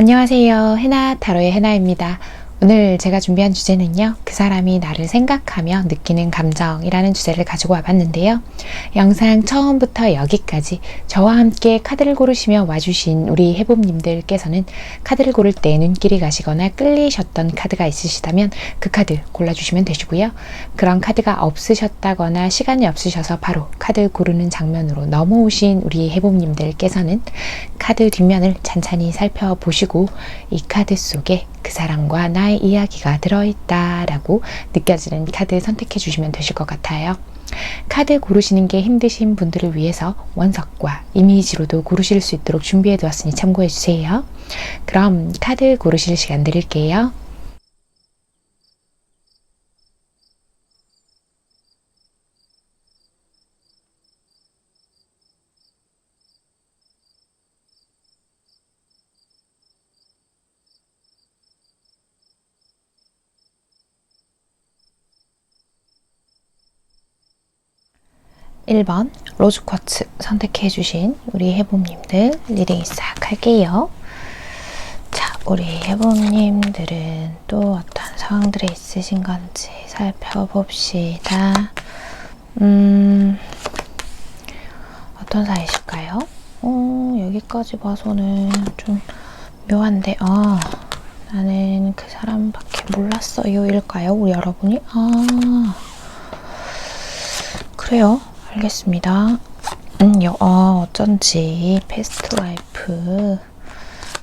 안녕하세요. 해나 타로의 해나입니다. 오늘 제가 준비한 주제는요. 그 사람이 나를 생각하며 느끼는 감정이라는 주제를 가지고 와봤는데요. 영상 처음부터 여기까지 저와 함께 카드를 고르시며 와주신 우리 해봄님들께서는 카드를 고를 때 눈길이 가시거나 끌리셨던 카드가 있으시다면 그 카드 골라주시면 되시고요. 그런 카드가 없으셨다거나 시간이 없으셔서 바로 카드 고르는 장면으로 넘어오신 우리 해봄님들께서는 카드 뒷면을 찬찬히 살펴보시고 이 카드 속에 그 사람과 나의 이야기가 들어있다 라고 느껴지는 카드 선택해 주시면 되실 것 같아요. 카드 고르시는 게 힘드신 분들을 위해서 원석과 이미지로도 고르실 수 있도록 준비해 두었으니 참고해 주세요. 그럼 카드 고르실 시간 드릴게요. (1번) 로즈쿼츠 선택해 주신 우리 해봄님들 리딩 시작할게요. 자, 우리 해봄님들은 또 어떤 상황들이 있으신 건지 살펴봅시다. 어떤 사이실까요? 여기까지 봐서는 좀 묘한데 나는 그 사람밖에 몰랐어요 일까요? 우리 여러분이? 그래요. 알겠습니다. 어쩐지 패스트 라이프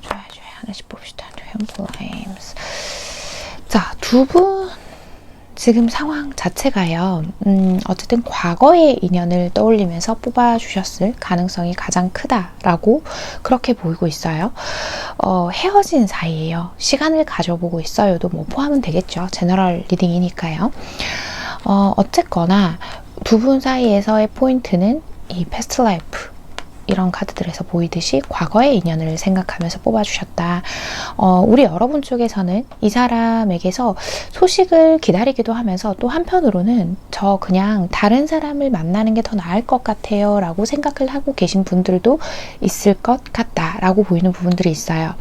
좋아요. 하나씩 봅시다. 햄플레임스. 자, 두 분 지금 상황 자체가요. 어쨌든 과거의 인연을 떠올리면서 뽑아주셨을 가능성이 가장 크다라고 그렇게 보이고 있어요. 헤어진 사이예요. 시간을 가져보고 있어요도 뭐 포함은 되겠죠. 제너럴 리딩이니까요. 어쨌거나 두 분 사이에서의 포인트는 이 패스트 라이프 이런 카드들에서 보이듯이 과거의 인연을 생각하면서 뽑아주셨다. 우리 여러분 쪽에서는 이 사람에게서 소식을 기다리기도 하면서 또 한편으로는 저 그냥 다른 사람을 만나는 게 더 나을 것 같아요 라고 생각을 하고 계신 분들도 있을 것 같다 라고 보이는 부분들이 있어요.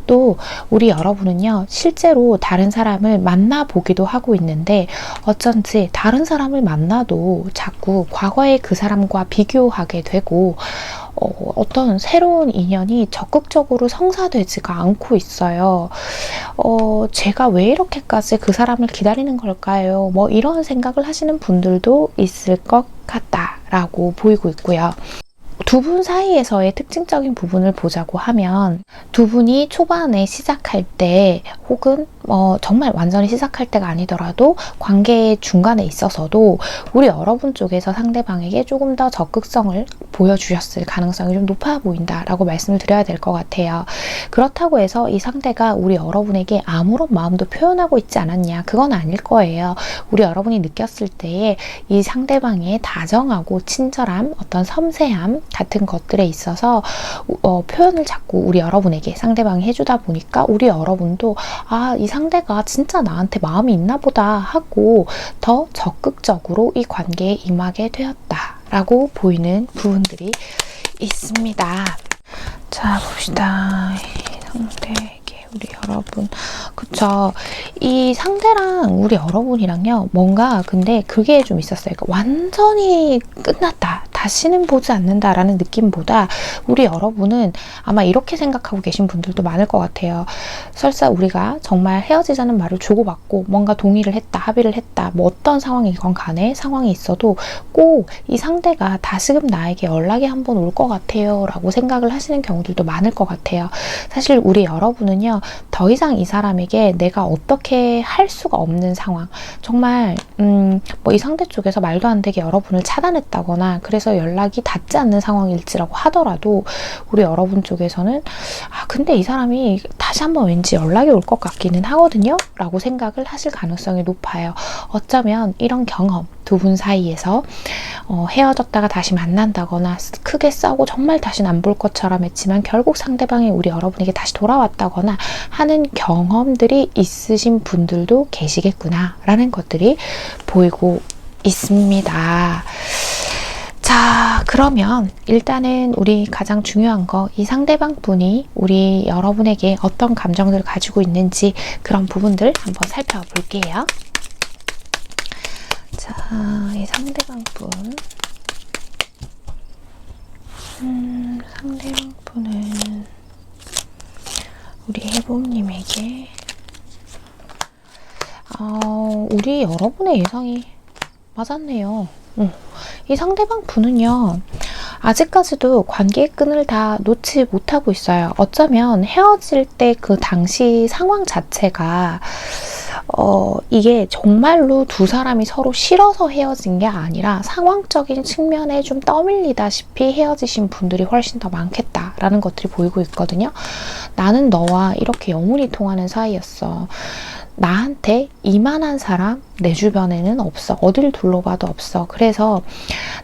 또 우리 여러분은요 실제로 다른 사람을 만나보기도 하고 있는데 어쩐지 다른 사람을 만나도 자꾸 과거의 그 사람과 비교하게 되고 어떤 새로운 인연이 적극적으로 성사되지가 않고 있어요. 제가 왜 이렇게까지 그 사람을 기다리는 걸까요? 뭐 이런 생각을 하시는 분들도 있을 것 같다라고 보이고 있고요. 두 분 사이에서의 특징적인 부분을 보자고 하면 두 분이 초반에 시작할 때 혹은 정말 완전히 시작할 때가 아니더라도 관계의 중간에 있어서도 우리 여러분 쪽에서 상대방에게 조금 더 적극성을 보여주셨을 가능성이 좀 높아 보인다라고 말씀을 드려야 될 것 같아요. 그렇다고 해서 이 상대가 우리 여러분에게 아무런 마음도 표현하고 있지 않았냐? 그건 아닐 거예요. 우리 여러분이 느꼈을 때에 이 상대방의 다정하고 친절함, 어떤 섬세함 같은 것들에 있어서 표현을 자꾸 우리 여러분에게 상대방이 해주다 보니까 우리 여러분도 이 상대가 진짜 나한테 마음이 있나 보다 하고 더 적극적으로 이 관계에 임하게 되었다라고 보이는 부분들이 있습니다. 자, 봅시다. 이 상대에게 우리 여러분, 그쵸? 이 상대랑 우리 여러분이랑요 뭔가 근데 그게 좀 있었어요. 그러니까 완전히 끝났다, 다시는 보지 않는다라는 느낌보다 우리 여러분은 아마 이렇게 생각하고 계신 분들도 많을 것 같아요. 설사 우리가 정말 헤어지자는 말을 주고받고 뭔가 동의를 했다, 합의를 했다, 뭐 어떤 상황이건 간에 상황이 있어도 꼭 이 상대가 다시금 나에게 연락이 한번 올 것 같아요 라고 생각을 하시는 경우들도 많을 것 같아요. 사실 우리 여러분은요 더 이상 이 사람에게 내가 어떻게 할 수가 없는 상황, 정말 뭐 이 상대 쪽에서 말도 안 되게 여러분을 차단했다거나 그래서 연락이 닿지 않는 상황일지라고 하더라도 우리 여러분 쪽에서는 근데 이 사람이 다시 한번 왠지 연락이 올 것 같기는 하거든요 라고 생각을 하실 가능성이 높아요. 어쩌면 이런 경험, 두 분 사이에서 헤어졌다가 다시 만난다거나 크게 싸우고 정말 다시는 안 볼 것처럼 했지만 결국 상대방이 우리 여러분에게 다시 돌아왔다거나 하는 경험들이 있으신 분들도 계시겠구나 라는 것들이 보이고 있습니다. 자, 그러면 일단은 우리 가장 중요한 거, 이 상대방 분이 우리 여러분에게 어떤 감정들을 가지고 있는지 그런 부분들 한번 살펴볼게요. 자, 이 상대방 분. 상대방 분은 우리 해봄님에게 우리 여러분의 예상이 맞았네요. 이 상대방 분은요, 아직까지도 관계의 끈을 다 놓지 못하고 있어요. 어쩌면 헤어질 때 그 당시 상황 자체가 이게 정말로 두 사람이 서로 싫어서 헤어진 게 아니라 상황적인 측면에 좀 떠밀리다시피 헤어지신 분들이 훨씬 더 많겠다라는 것들이 보이고 있거든요. 나는 너와 이렇게 영혼이 통하는 사이였어. 나한테 이만한 사람 내 주변에는 없어. 어딜 둘러봐도 없어. 그래서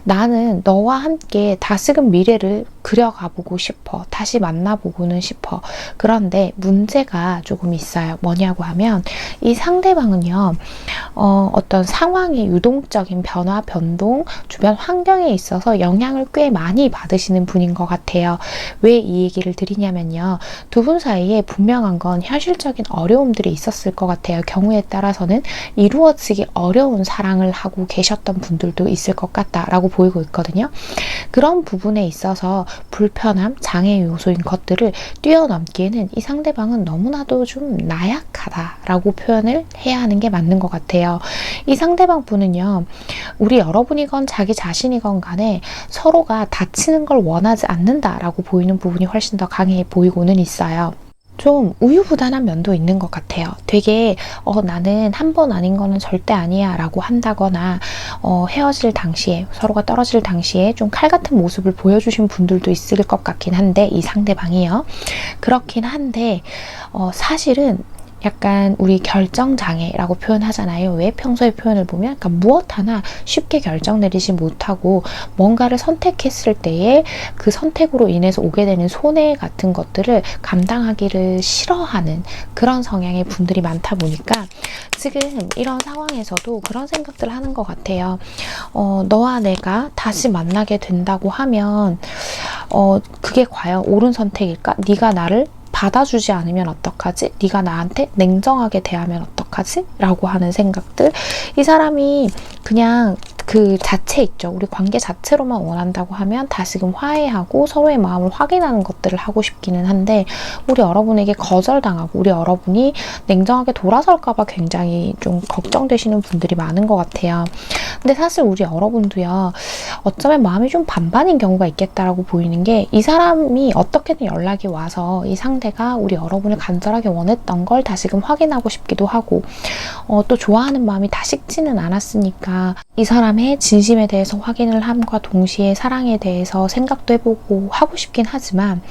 나는 너와 함께 다시금 미래를 그려가보고 싶어. 다시 만나보고는 싶어. 그런데 문제가 조금 있어요. 뭐냐고 하면 이 상대방은요, 어떤 상황의 유동적인 변화, 변동, 주변 환경에 있어서 영향을 꽤 많이 받으시는 분인 것 같아요. 왜 이 얘기를 드리냐면요. 두 분 사이에 분명한 건 현실적인 어려움들이 있었을 것 같아요. 경우에 따라서는 이루어지기 어려운 사랑을 하고 계셨던 분들도 있을 것 같다라고 보이고 있거든요. 그런 부분에 있어서 불편함, 장애 요소인 것들을 뛰어넘기에는 이 상대방은 너무나도 좀 나약하다라고 표현을 해야 하는 게 맞는 것 같아요. 이 상대방 분은요, 우리 여러분이건 자기 자신이건 간에 서로가 다치는 걸 원하지 않는다라고 보이는 부분이 훨씬 더 강해 보이고는 있어요. 좀 우유부단한 면도 있는 것 같아요. 되게 나는 한 번 아닌 거는 절대 아니야 라고 한다거나 헤어질 당시에, 서로가 떨어질 당시에 좀 칼 같은 모습을 보여주신 분들도 있을 것 같긴 한데, 이 상대방이요. 그렇긴 한데 사실은 약간 우리 결정장애라고 표현하잖아요. 왜? 평소에 표현을 보면 그러니까 무엇 하나 쉽게 결정 내리지 못하고 뭔가를 선택했을 때에 그 선택으로 인해서 오게 되는 손해 같은 것들을 감당하기를 싫어하는 그런 성향의 분들이 많다 보니까 지금 이런 상황에서도 그런 생각들을 하는 것 같아요. 너와 내가 다시 만나게 된다고 하면 그게 과연 옳은 선택일까? 네가 나를 받아주지 않으면 어떡하지? 네가 나한테 냉정하게 대하면 어떡하지? 라고 하는 생각들. 이 사람이 그냥 그 자체 있죠. 우리 관계 자체로만 원한다고 하면 다시금 화해하고 서로의 마음을 확인하는 것들을 하고 싶기는 한데, 우리 여러분에게 거절당하고 우리 여러분이 냉정하게 돌아설까봐 굉장히 좀 걱정되시는 분들이 많은 것 같아요. 근데 사실 우리 여러분도요, 어쩌면 마음이 좀 반반인 경우가 있겠다라고 보이는 게, 이 사람이 어떻게든 연락이 와서 이 상대가 우리 여러분을 간절하게 원했던 걸 다시금 확인하고 싶기도 하고, 또 좋아하는 마음이 다 식지는 않았으니까 이 사람의 진심에 대해서 확인을 함과 동시에 사랑에 대해서 생각도 해보고 하고 싶긴 하지만,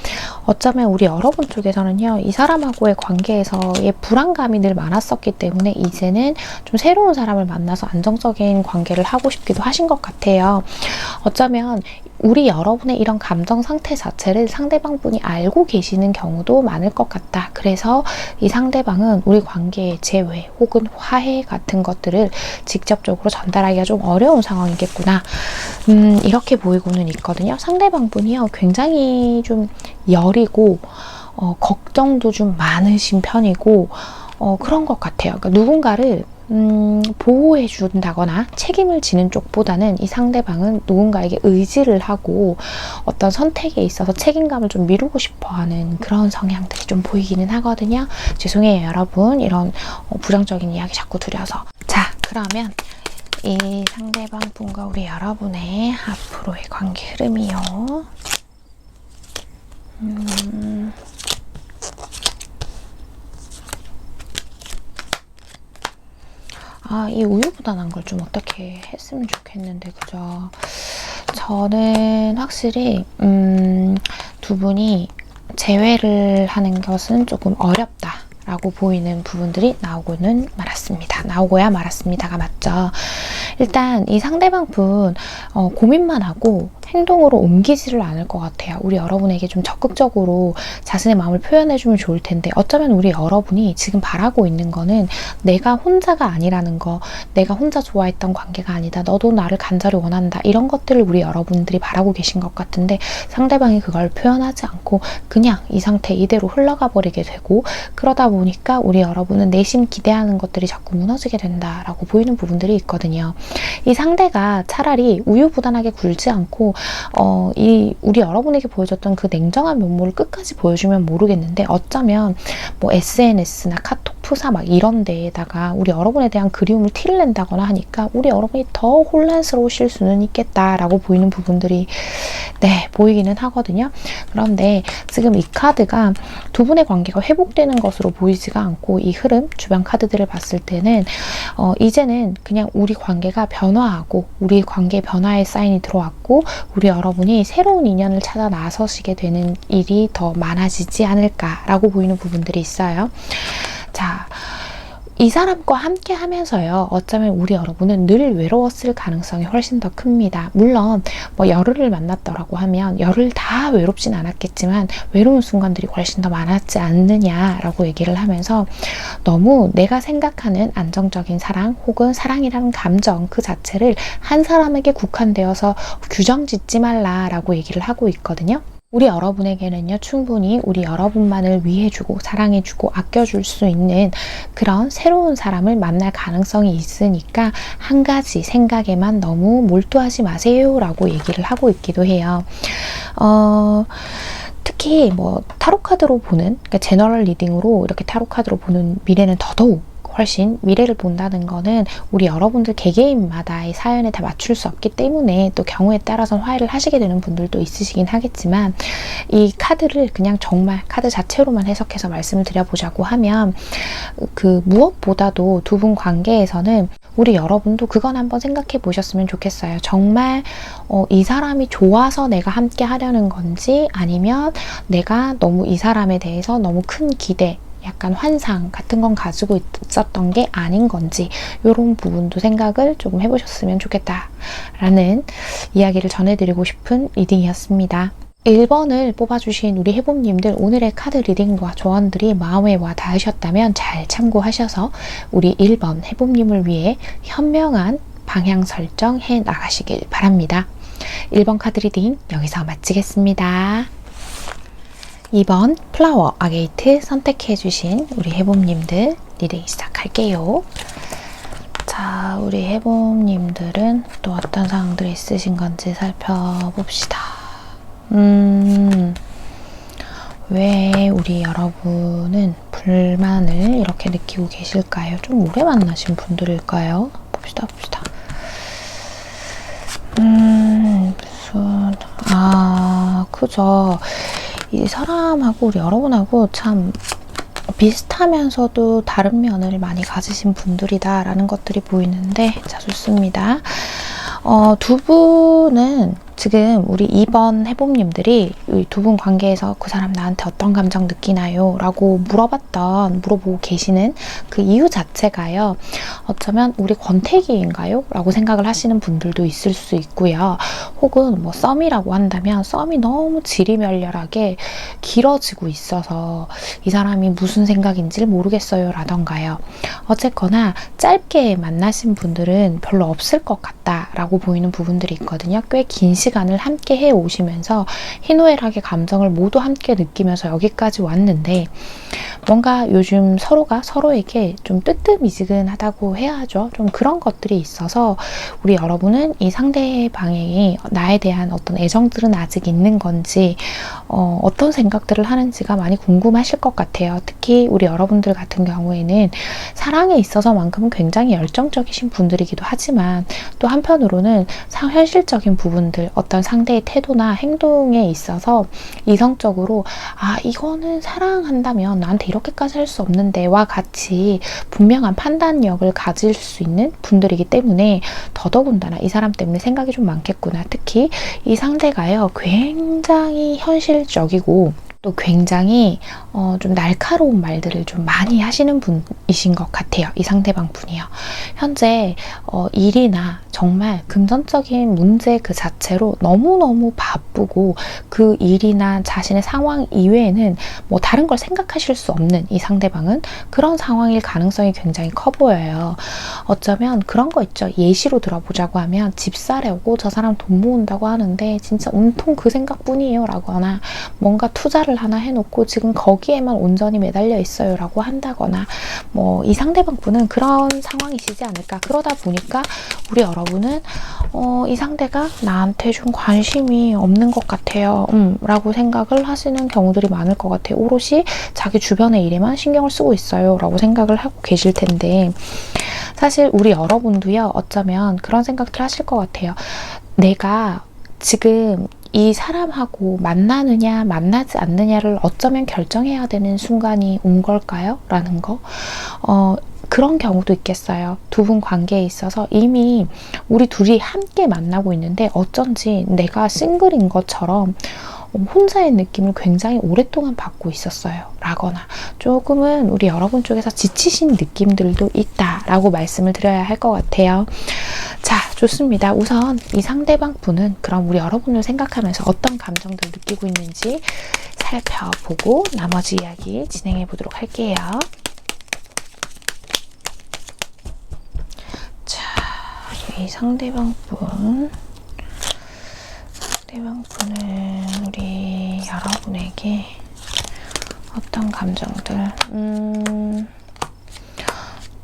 어쩌면 우리 여러분 쪽에서는요, 이 사람하고의 관계에서의 불안감이 늘 많았었기 때문에 이제는 좀 새로운 사람을 만나서 안정적인 관계를 하고 싶기도 하신 것 같아요. 어쩌면 우리 여러분의 이런 감정 상태 자체를 상대방 분이 알고 계시는 경우도 많을 것 같다. 그래서 이 상대방은 우리 관계의 재회 혹은 화해 같은 것들을 직접적으로 전달하기가 좀 어려운 상황이겠구나. 이렇게 보이고는 있거든요. 상대방 분이요, 굉장히 좀 여리고 걱정도 좀 많으신 편이고 그런 것 같아요. 그러니까 누군가를 보호해 준다거나 책임을 지는 쪽보다는 이 상대방은 누군가에게 의지를 하고 어떤 선택에 있어서 책임감을 좀 미루고 싶어하는 그런 성향들이 좀 보이기는 하거든요. 죄송해요 여러분, 이런 부정적인 이야기 자꾸 드려서. 자, 그러면 이 상대방 분과 우리 여러분의 앞으로의 관계 흐름이요. 이 우유부단한 걸 좀 어떻게 했으면 좋겠는데, 그죠? 저는 확실히 두 분이 재회를 하는 것은 조금 어렵다라고 보이는 부분들이 나오고야 말았습니다가 맞죠. 일단 이 상대방 분 고민만 하고 행동으로 옮기지를 않을 것 같아요. 우리 여러분에게 좀 적극적으로 자신의 마음을 표현해주면 좋을 텐데 어쩌면 우리 여러분이 지금 바라고 있는 거는 내가 혼자가 아니라는 거, 내가 혼자 좋아했던 관계가 아니다. 너도 나를 간절히 원한다. 이런 것들을 우리 여러분들이 바라고 계신 것 같은데 상대방이 그걸 표현하지 않고 그냥 이 상태 이대로 흘러가 버리게 되고 그러다 보니까 우리 여러분은 내심 기대하는 것들이 자꾸 무너지게 된다라고 보이는 부분들이 있거든요. 이 상대가 차라리 우유부단하게 굴지 않고 우리 여러분에게 보여줬던 그 냉정한 면모를 끝까지 보여주면 모르겠는데 어쩌면 뭐 SNS나 카톡 푸사 막 이런 데에다가 우리 여러분에 대한 그리움을 티를 낸다거나 하니까 우리 여러분이 더 혼란스러우실 수는 있겠다라고 보이는 부분들이 보이기는 하거든요. 그런데 지금 이 카드가 두 분의 관계가 회복되는 것으로 보이지가 않고 이 흐름, 주변 카드들을 봤을 때는 이제는 그냥 우리 관계가 변화하고 우리 관계 변화의 사인이 들어왔고 우리 여러분이 새로운 인연을 찾아 나서시게 되는 일이 더 많아지지 않을까라고 보이는 부분들이 있어요. 자, 이 사람과 함께 하면서요. 어쩌면 우리 여러분은 늘 외로웠을 가능성이 훨씬 더 큽니다. 물론 뭐 열흘을 만났더라고 하면 열흘 다 외롭진 않았겠지만 외로운 순간들이 훨씬 더 많았지 않느냐라고 얘기를 하면서 너무 내가 생각하는 안정적인 사랑 혹은 사랑이라는 감정 그 자체를 한 사람에게 국한되어서 규정 짓지 말라라고 얘기를 하고 있거든요. 우리 여러분에게는요, 충분히 우리 여러분만을 위해주고 사랑해주고 아껴줄 수 있는 그런 새로운 사람을 만날 가능성이 있으니까 한 가지 생각에만 너무 몰두하지 마세요 라고 얘기를 하고 있기도 해요. 특히 뭐 타로카드로 보는, 그러니까 제너럴 리딩으로 이렇게 타로카드로 보는 미래는 더더욱 훨씬 미래를 본다는 거는 우리 여러분들 개개인마다의 사연에 다 맞출 수 없기 때문에 또 경우에 따라서 화해를 하시게 되는 분들도 있으시긴 하겠지만 이 카드를 그냥 정말 카드 자체로만 해석해서 말씀을 드려보자고 하면 그 무엇보다도 두 분 관계에서는 우리 여러분도 그건 한번 생각해 보셨으면 좋겠어요. 정말 이 사람이 좋아서 내가 함께 하려는 건지 아니면 내가 너무 이 사람에 대해서 너무 큰 기대 약간 환상 같은 건 가지고 있었던 게 아닌 건지 이런 부분도 생각을 조금 해보셨으면 좋겠다라는 이야기를 전해드리고 싶은 리딩이었습니다. 1번을 뽑아주신 우리 해봄님들 오늘의 카드 리딩과 조언들이 마음에 와 닿으셨다면 잘 참고하셔서 우리 1번 해봄님을 위해 현명한 방향 설정해 나가시길 바랍니다. 1번 카드 리딩 여기서 마치겠습니다. 2번 플라워 아게이트 선택해주신 우리 해봄님들 리딩 시작할게요. 자, 우리 해봄님들은 또 어떤 상황들이 있으신 건지 살펴봅시다. 왜 우리 여러분은 불만을 이렇게 느끼고 계실까요? 좀 오래 만나신 분들일까요? 봅시다. 그죠. 이 사람하고 우리 여러분하고 참 비슷하면서도 다른 면을 많이 가지신 분들이다라는 것들이 보이는데 자, 좋습니다. 두 분은 지금 우리 2번 해봄님들이 두 분 관계에서 그 사람 나한테 어떤 감정 느끼나요? 라고 물어보고 계시는 그 이유 자체가요. 어쩌면 우리 권태기인가요? 라고 생각을 하시는 분들도 있을 수 있고요. 혹은 뭐 썸이라고 한다면 썸이 너무 지리멸렬하게 길어지고 있어서 이 사람이 무슨 생각인지를 모르겠어요 라던가요. 어쨌거나 짧게 만나신 분들은 별로 없을 것 같다라고 보이는 부분들이 있거든요. 꽤 긴 시간을 함께 해 오시면서 희노애락의 감정을 모두 함께 느끼면서 여기까지 왔는데 뭔가 요즘 서로가 서로에게 좀 뜨뜻미지근하다고 해야 하죠. 좀 그런 것들이 있어서 우리 여러분은 이 상대방에게 나에 대한 어떤 애정들은 아직 있는 건지 어떤 생각들을 하는지가 많이 궁금하실 것 같아요. 특히 우리 여러분들 같은 경우에는 사랑에 있어서만큼은 굉장히 열정적이신 분들이기도 하지만 또 한편으로는 현실적인 부분들 어떤 상대의 태도나 행동에 있어서 이성적으로 이거는 사랑한다면 나한테 이렇게까지 할 수 없는데 와 같이 분명한 판단력을 가질 수 있는 분들이기 때문에 더더군다나 이 사람 때문에 생각이 좀 많겠구나. 특히 이 상대가요 굉장히 현실적이고 또 굉장히 좀 날카로운 말들을 좀 많이 하시는 분이신 것 같아요. 이 상대방 분이요. 현재 일이나 정말 금전적인 문제 그 자체로 너무너무 바쁘고 그 일이나 자신의 상황 이외에는 뭐 다른 걸 생각하실 수 없는 이 상대방은 그런 상황일 가능성이 굉장히 커 보여요. 어쩌면 그런 거 있죠. 예시로 들어보자고 하면 집 사려고 저 사람 돈 모은다고 하는데 진짜 온통 그 생각뿐이에요 라거나 뭔가 투자를 하나 해놓고 지금 거기에만 온전히 매달려 있어요 라고 한다거나 뭐 이 상대방 분은 그런 상황이시지 않을까. 그러다 보니까 우리 여러분은 이 상대가 나한테 좀 관심이 없는 것 같아요 라고 생각을 하시는 경우들이 많을 것 같아요. 오롯이 자기 주변의 일에만 신경을 쓰고 있어요 라고 생각을 하고 계실 텐데 사실 우리 여러분도요 어쩌면 그런 생각들 하실 것 같아요. 내가 지금 이 사람하고 만나느냐 만나지 않느냐를 어쩌면 결정해야 되는 순간이 온 걸까요? 라는 거. 그런 경우도 있겠어요. 두 분 관계에 있어서 이미 우리 둘이 함께 만나고 있는데 어쩐지 내가 싱글인 것처럼 혼자의 느낌을 굉장히 오랫동안 받고 있었어요. 라거나 조금은 우리 여러분 쪽에서 지치신 느낌들도 있다라고 말씀을 드려야 할 것 같아요. 자, 좋습니다. 우선 이 상대방 분은 그럼 우리 여러분을 생각하면서 어떤 감정들 느끼고 있는지 살펴보고 나머지 이야기 진행해 보도록 할게요. 자, 이 상대방은 우리 여러분에게 어떤 감정들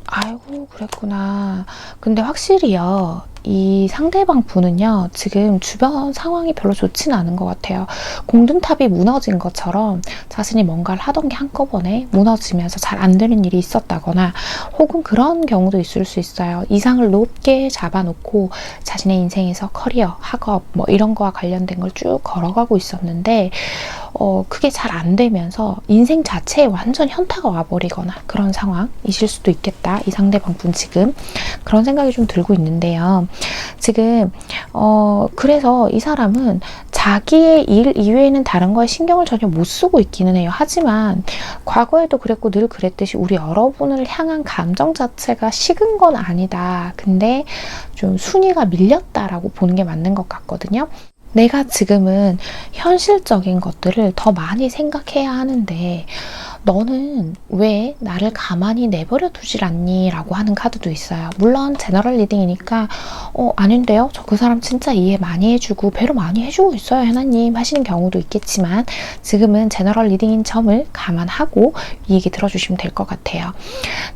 아이고 그랬구나. 근데 확실히요 이 상대방 분은요 지금 주변 상황이 별로 좋지는 않은 것 같아요. 공든탑이 무너진 것처럼 자신이 뭔가를 하던 게 한꺼번에 무너지면서 잘 안 되는 일이 있었다거나 혹은 그런 경우도 있을 수 있어요. 이상을 높게 잡아놓고 자신의 인생에서 커리어, 학업 뭐 이런 거와 관련된 걸 쭉 걸어가고 있었는데 그게 잘 안 되면서 인생 자체에 완전 현타가 와버리거나 그런 상황이실 수도 있겠다. 이 상대방 분 지금 그런 생각이 좀 들고 있는데요. 지금 그래서 이 사람은 자기의 일 이외에는 다른 거에 신경을 전혀 못 쓰고 있기는 해요. 하지만 과거에도 그랬고 늘 그랬듯이 우리 여러분을 향한 감정 자체가 식은 건 아니다. 근데 좀 순위가 밀렸다라고 보는 게 맞는 것 같거든요. 내가 지금은 현실적인 것들을 더 많이 생각해야 하는데 너는 왜 나를 가만히 내버려 두질 않니? 라고 하는 카드도 있어요. 물론 제너럴 리딩이니까 아닌데요? 저 그 사람 진짜 이해 많이 해주고 배려 많이 해주고 있어요 하나님 하시는 경우도 있겠지만 지금은 제너럴 리딩인 점을 감안하고 이 얘기 들어주시면 될 것 같아요.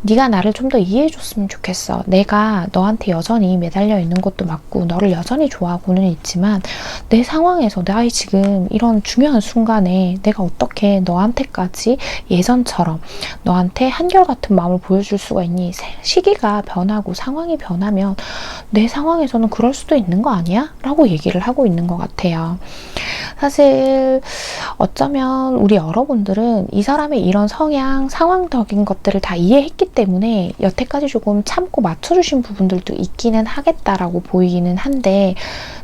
네가 나를 좀 더 이해해줬으면 좋겠어. 내가 너한테 여전히 매달려 있는 것도 맞고 너를 여전히 좋아하고는 있지만 내 상황에서 나의 지금 이런 중요한 순간에 내가 어떻게 너한테까지 예전처럼 너한테 한결같은 마음을 보여줄 수가 있니? 시기가 변하고 상황이 변하면 내 상황에서는 그럴 수도 있는 거 아니야? 라고 얘기를 하고 있는 것 같아요. 사실 어쩌면 우리 여러분들은 이 사람의 이런 성향, 상황적인 것들을 다 이해했기 때문에 여태까지 조금 참고 맞춰주신 부분들도 있기는 하겠다라고 보이기는 한데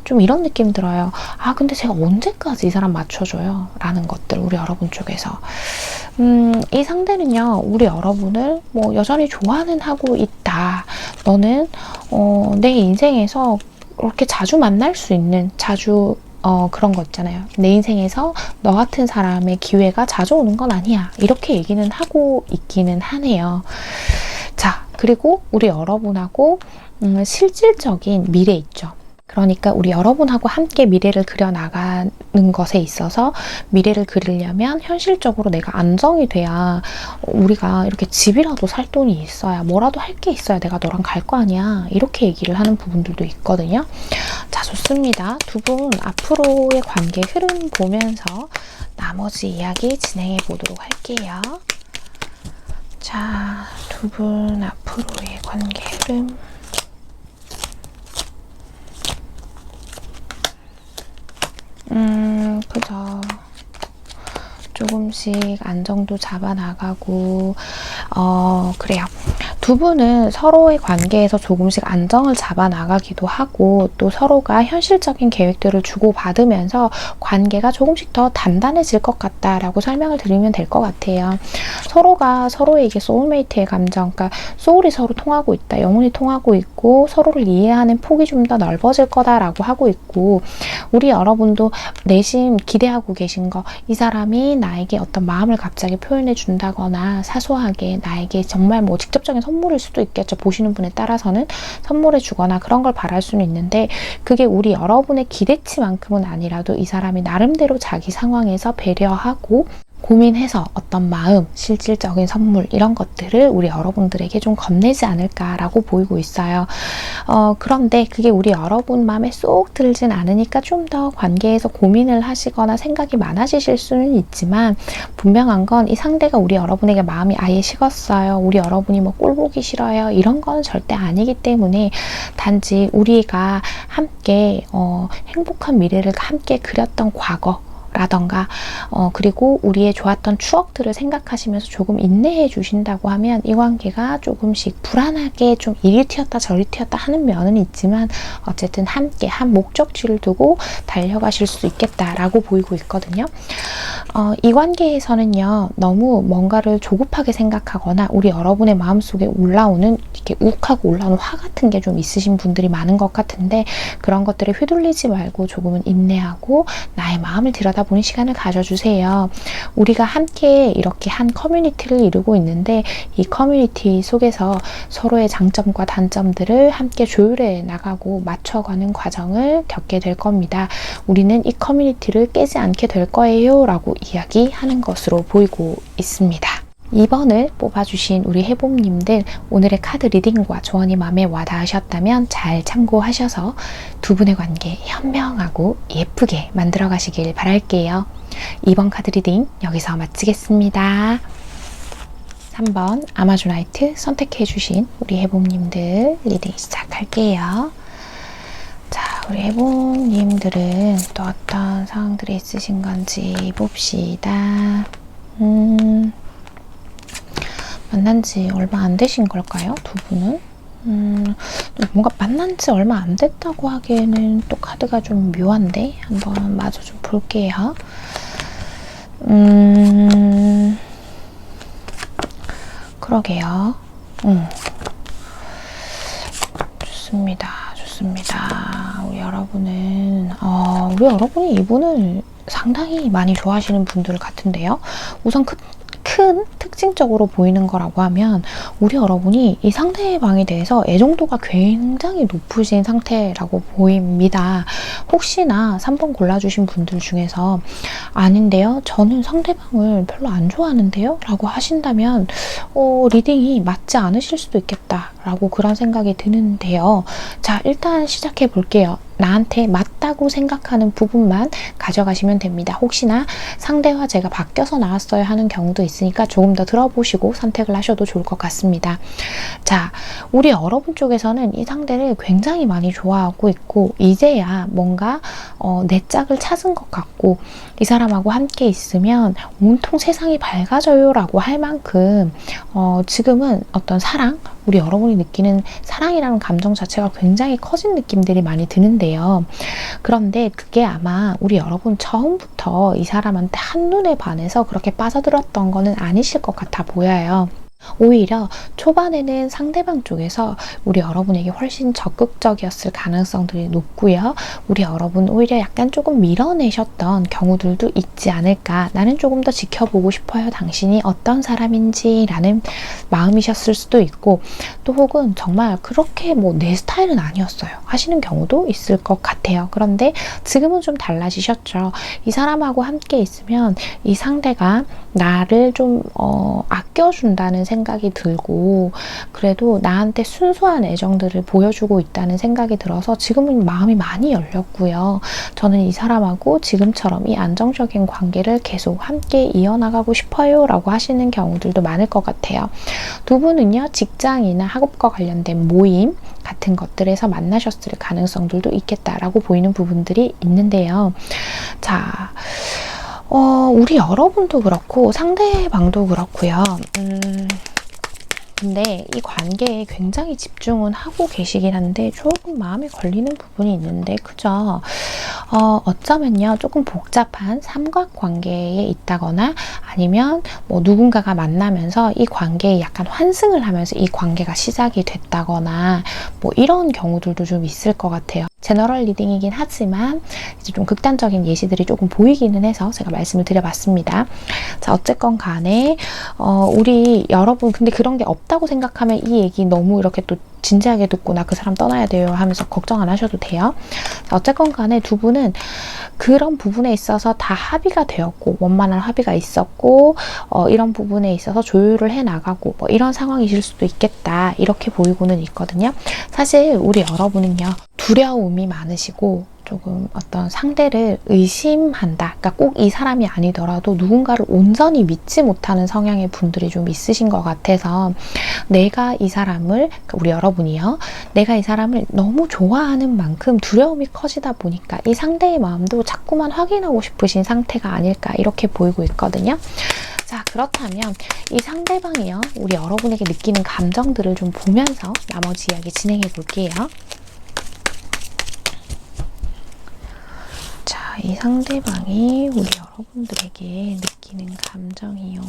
좀 이런 느낌 들어요. 아 근데 제가 언제까지 이 사람 맞춰줘요? 라는 것들 우리 여러분 쪽에서 이 상대는요 우리 여러분을 뭐 여전히 좋아는 하고 있다. 너는 내 인생에서 그렇게 자주 만날 수 있는 그런 거 있잖아요. 내 인생에서 너 같은 사람의 기회가 자주 오는 건 아니야. 이렇게 얘기는 하고 있기는 하네요. 자, 그리고 우리 여러분하고 실질적인 미래 있죠. 그러니까 우리 여러분하고 함께 미래를 그려나가는 것에 있어서 미래를 그리려면 현실적으로 내가 안정이 돼야 우리가 이렇게 집이라도 살 돈이 있어야 뭐라도 할 게 있어야 내가 너랑 갈 거 아니야. 이렇게 얘기를 하는 부분들도 있거든요. 자, 좋습니다. 두 분 앞으로의 관계 흐름 보면서 나머지 이야기 진행해 보도록 할게요. 자, 두 분 앞으로의 관계 흐름 그죠. 조금씩 안정도 잡아나가고 그래요. 두 분은 서로의 관계에서 조금씩 안정을 잡아 나가기도 하고 또 서로가 현실적인 계획들을 주고받으면서 관계가 조금씩 더 단단해질 것 같다라고 설명을 드리면 될 것 같아요. 서로가 서로에게 소울메이트의 감정, 그러니까 소울이 서로 통하고 있다, 영혼이 통하고 있고 서로를 이해하는 폭이 좀 더 넓어질 거다라고 하고 있고, 우리 여러분도 내심 기대하고 계신 거, 이 사람이 나에게 어떤 마음을 갑자기 표현해 준다거나 사소하게 나에게 정말 뭐 직접적인 선물일 수도 있겠죠. 보시는 분에 따라서는 선물해 주거나 그런 걸 바랄 수는 있는데, 그게 우리 여러분의 기대치만큼은 아니라도 이 사람이 나름대로 자기 상황에서 배려하고 고민해서 어떤 마음, 실질적인 선물 이런 것들을 우리 여러분들에게 좀 건네지 않을까라고 보이고 있어요. 그런데 그게 우리 여러분 마음에 쏙 들진 않으니까 좀 더 관계에서 고민을 하시거나 생각이 많아지실 수는 있지만, 분명한 건 이 상대가 우리 여러분에게 마음이 아예 식었어요, 우리 여러분이 뭐 꼴 보기 싫어요, 이런 건 절대 아니기 때문에, 단지 우리가 함께 행복한 미래를 함께 그렸던 과거 라던가 그리고 우리의 좋았던 추억들을 생각하시면서 조금 인내해 주신다고 하면 이 관계가 조금씩 불안하게 좀 이리 튀었다 저리 튀었다 하는 면은 있지만 어쨌든 함께 한 목적지를 두고 달려가실 수 있겠다라고 보이고 있거든요. 이 관계에서는요, 너무 뭔가를 조급하게 생각하거나 우리 여러분의 마음속에 올라오는 이렇게 욱하고 올라오는 화 같은 게 좀 있으신 분들이 많은 것 같은데, 그런 것들에 휘둘리지 말고 조금은 인내하고 나의 마음을 들여다보는 시간을 가져주세요. 우리가 함께 이렇게 한 커뮤니티를 이루고 있는데 이 커뮤니티 속에서 서로의 장점과 단점들을 함께 조율해 나가고 맞춰가는 과정을 겪게 될 겁니다. 우리는 이 커뮤니티를 깨지 않게 될 거예요 라고 이야기하는 것으로 보이고 있습니다. 2번을 뽑아주신 우리 해봄님들, 오늘의 카드 리딩과 조언이 마음에 와닿으셨다면 잘 참고하셔서 두 분의 관계 현명하고 예쁘게 만들어 가시길 바랄게요. 2번 카드 리딩 여기서 마치겠습니다. 3번 아마존라이트 선택해주신 우리 해봄님들 리딩 시작할게요. 자, 우리 해봄님들은 또 어떤 상황들이 있으신 건지 봅시다. 만난 지 얼마 안 되신 걸까요? 두 분은? 뭔가 만난 지 얼마 안 됐다고 하기에는 또 카드가 좀 묘한데 한번 마저 좀 볼게요. 그러게요. 좋습니다. 좋습니다. 우리 여러분이 이분을 상당히 많이 좋아하시는 분들 같은데요. 우선 큰 특징적으로 보이는 거라고 하면 우리 여러분이 이 상대방에 대해서 애정도가 굉장히 높으신 상태라고 보입니다. 혹시나 3번 골라주신 분들 중에서 아닌데요, 저는 상대방을 별로 안 좋아하는데요? 라고 하신다면 리딩이 맞지 않으실 수도 있겠다 라고 그런 생각이 드는데요. 자, 일단 시작해 볼게요. 나한테 맞다고 생각하는 부분만 가져가시면 됩니다. 혹시나 상대와 제가 바뀌어서 나왔어야 하는 경우도 있으니까 조금 더 들어보시고 선택을 하셔도 좋을 것 같습니다. 자, 우리 여러분 쪽에서는 이 상대를 굉장히 많이 좋아하고 있고 이제야 뭔가 내 짝을 찾은 것 같고 이 사람하고 함께 있으면 온통 세상이 밝아져요 라고 할 만큼 지금은 어떤 사랑, 우리 여러분이 느끼는 사랑이라는 감정 자체가 굉장히 커진 느낌들이 많이 드는데요. 그런데 그게 아마 우리 여러분 처음부터 이 사람한테 한눈에 반해서 그렇게 빠져들었던 거는 아니실 것 같아 보여요. 오히려 초반에는 상대방 쪽에서 우리 여러분에게 훨씬 적극적이었을 가능성들이 높고요. 우리 여러분 오히려 약간 조금 밀어내셨던 경우들도 있지 않을까. 나는 조금 더 지켜보고 싶어요. 당신이 어떤 사람인지 라는 마음이셨을 수도 있고, 또 혹은 정말 그렇게 뭐 내 스타일은 아니었어요 하시는 경우도 있을 것 같아요. 그런데 지금은 좀 달라지셨죠. 이 사람하고 함께 있으면 이 상대가 나를 좀 아껴준다는 생각이 들고, 그래도 나한테 순수한 애정들을 보여주고 있다는 생각이 들어서 지금은 마음이 많이 열렸고요. 저는 이 사람하고 지금처럼 이 안정적인 관계를 계속 함께 이어나가고 싶어요 라고 하시는 경우들도 많을 것 같아요. 두 분은요, 직장이나 학업과 관련된 모임 같은 것들에서 만나셨을 가능성들도 있겠다라고 보이는 부분들이 있는데요. 자, 우리 여러분도 그렇고 상대방도 그렇고요. 근데 이 관계에 굉장히 집중은 하고 계시긴 한데 조금 마음에 걸리는 부분이 있는데, 그죠? 어쩌면요, 조금 복잡한 삼각관계에 있다거나 아니면 뭐 누군가가 만나면서 이 관계에 약간 환승을 하면서 이 관계가 시작이 됐다거나 뭐 이런 경우들도 좀 있을 것 같아요. 제너럴 리딩이긴 하지만 이제 좀 극단적인 예시들이 조금 보이기는 해서 제가 말씀을 드려봤습니다. 자, 어쨌건 간에 우리 여러분, 근데 그런 게 없다고 생각하면 이 얘기 너무 이렇게 또 진지하게 듣고 나 그 사람 떠나야 돼요 하면서 걱정 안 하셔도 돼요. 자, 어쨌건 간에 두 분은 그런 부분에 있어서 다 합의가 되었고, 원만한 합의가 있었고, 이런 부분에 있어서 조율을 해 나가고 뭐 이런 상황이실 수도 있겠다, 이렇게 보이고는 있거든요. 사실 우리 여러분은요, 두려움이 많으시고 조금 어떤 상대를 의심한다, 그러니까 꼭 이 사람이 아니더라도 누군가를 온전히 믿지 못하는 성향의 분들이 좀 있으신 것 같아서, 내가 이 사람을, 그러니까 우리 여러분이요, 내가 이 사람을 너무 좋아하는 만큼 두려움이 커지다 보니까 이 상대의 마음도 자꾸만 확인하고 싶으신 상태가 아닐까, 이렇게 보이고 있거든요. 자, 그렇다면 이 상대방이요, 우리 여러분에게 느끼는 감정들을 좀 보면서 나머지 이야기 진행해 볼게요. 자, 이 상대방이 우리 여러분들에게 느끼는 감정이요.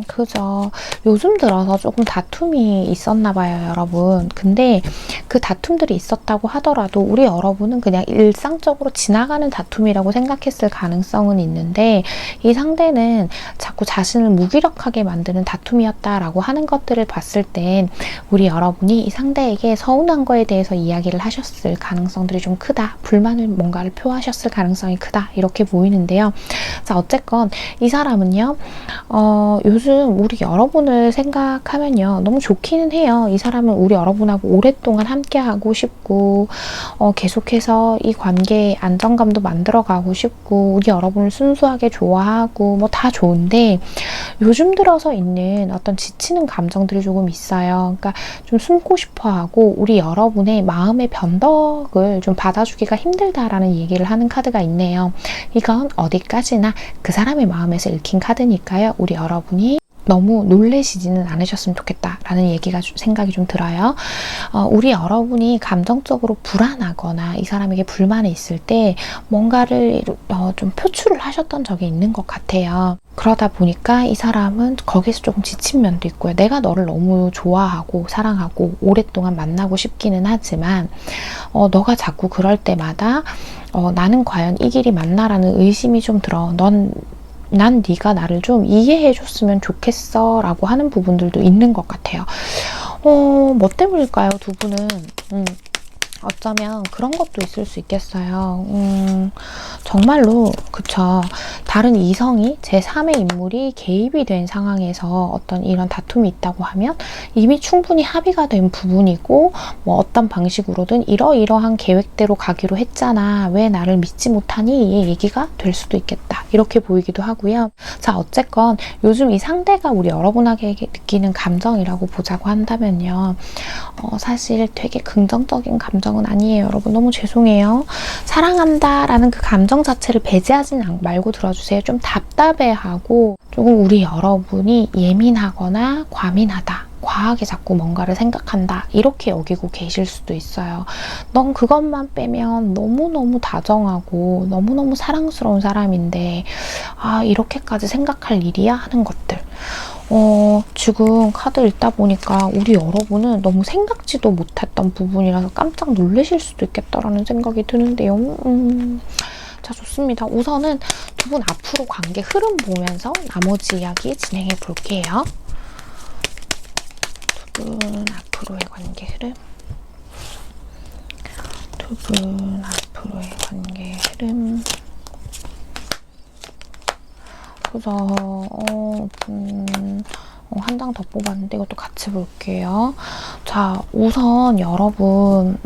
그죠. 요즘 들어서 조금 다툼이 있었나 봐요, 여러분. 근데 그 다툼들이 있었다고 하더라도 우리 여러분은 그냥 일상적으로 지나가는 다툼이라고 생각했을 가능성은 있는데, 이 상대는 자꾸 자신을 무기력하게 만드는 다툼이었다라고 하는 것들을 봤을 땐 우리 여러분이 이 상대에게 서운한 거에 대해서 이야기를 하셨을 가능성들이 좀 크다, 불만을 뭔가를 표하셨을 가능성이 크다, 이렇게 보이는데요. 자, 어쨌건 이 사람은요, 요즘 우리 여러분을 생각하면요, 너무 좋기는 해요. 이 사람은 우리 여러분하고 오랫동안 함께 하고 싶고, 계속해서 이 관계에 안정감도 만들어가고 싶고, 우리 여러분을 순수하게 좋아하고, 뭐 다 좋은데, 요즘 들어서 있는 어떤 지치는 감정들이 조금 있어요. 그러니까 좀 숨고 싶어 하고, 우리 여러분의 마음의 변덕을 좀 받아주기가 힘들다라는 얘기를 하는 카드가 있네요. 이건 어디까지나 그 사람의 마음에서 읽힌 카드니까요, 우리 여러분이 너무 놀라시지는 않으셨으면 좋겠다라는 얘기가 생각이 좀 들어요. 우리 여러분이 감정적으로 불안하거나 이 사람에게 불만이 있을 때 뭔가를 좀 표출을 하셨던 적이 있는 것 같아요. 그러다 보니까 이 사람은 거기서 조금 지친 면도 있고요. 내가 너를 너무 좋아하고 사랑하고 오랫동안 만나고 싶기는 하지만 너가 자꾸 그럴 때마다 나는 과연 이 길이 맞나라는 의심이 좀 들어. 난 네가 나를 좀 이해해 줬으면 좋겠어 라고 하는 부분들도 있는 것 같아요. 뭐 때문일까요? 두 분은 어쩌면 그런 것도 있을 수 있겠어요. 정말로 그쵸. 다른 이성이 제3의 인물이 개입이 된 상황에서 어떤 이런 다툼이 있다고 하면 이미 충분히 합의가 된 부분이고, 뭐 어떤 방식으로든 이러이러한 계획대로 가기로 했잖아, 왜 나를 믿지 못하니, 이 얘기가 될 수도 있겠다, 이렇게 보이기도 하고요. 자, 어쨌건 요즘 이 상대가 우리 여러분에게 느끼는 감정이라고 보자고 한다면요, 사실 되게 긍정적인 감정은 아니에요, 여러분. 너무 죄송해요. 사랑한다 라는 그 감정 자체를 배제하진 말고 들어주세요. 좀 답답해하고 조금 우리 여러분이 예민하거나 과민하다, 과하게 자꾸 뭔가를 생각한다, 이렇게 여기고 계실 수도 있어요. 넌 그것만 빼면 너무너무 다정하고 너무너무 사랑스러운 사람인데 이렇게까지 생각할 일이야? 하는 것들. 지금 카드 읽다 보니까 우리 여러분은 너무 생각지도 못했던 부분이라서 깜짝 놀라실 수도 있겠다라는 생각이 드는데요. 자, 좋습니다. 우선은 두 분 앞으로 관계 흐름 보면서 나머지 이야기 진행해 볼게요. 두 분 앞으로의 관계 흐름. 두 분 앞으로의 관계 흐름. 그래서 한 장 더 뽑았는데 이것도 같이 볼게요. 자, 우선 여러분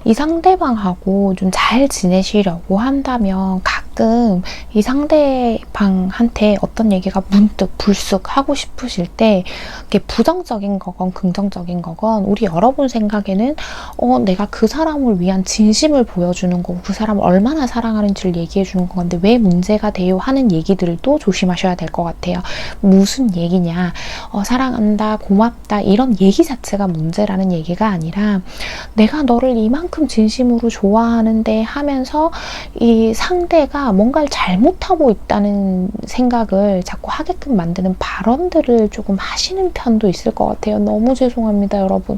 이 상대방하고 좀 잘 지내시려고 한다면 가끔 이 상대방한테 어떤 얘기가 문득 불쑥 하고 싶으실 때 그게 부정적인 거건 긍정적인 거건 우리 여러분 생각에는 내가 그 사람을 위한 진심을 보여주는 거고 그 사람을 얼마나 사랑하는지를 얘기해 주는 건데 왜 문제가 돼요 하는 얘기들도 조심하셔야 될 것 같아요. 무슨 얘기냐, 사랑한다, 고맙다 이런 얘기 자체가 문제라는 얘기가 아니라 내가 너를 이만큼 진심으로 좋아하는데 하면서 이 상대가 뭔가를 잘못하고 있다는 생각을 자꾸 하게끔 만드는 발언들을 조금 하시는 편도 있을 것 같아요. 너무 죄송합니다, 여러분.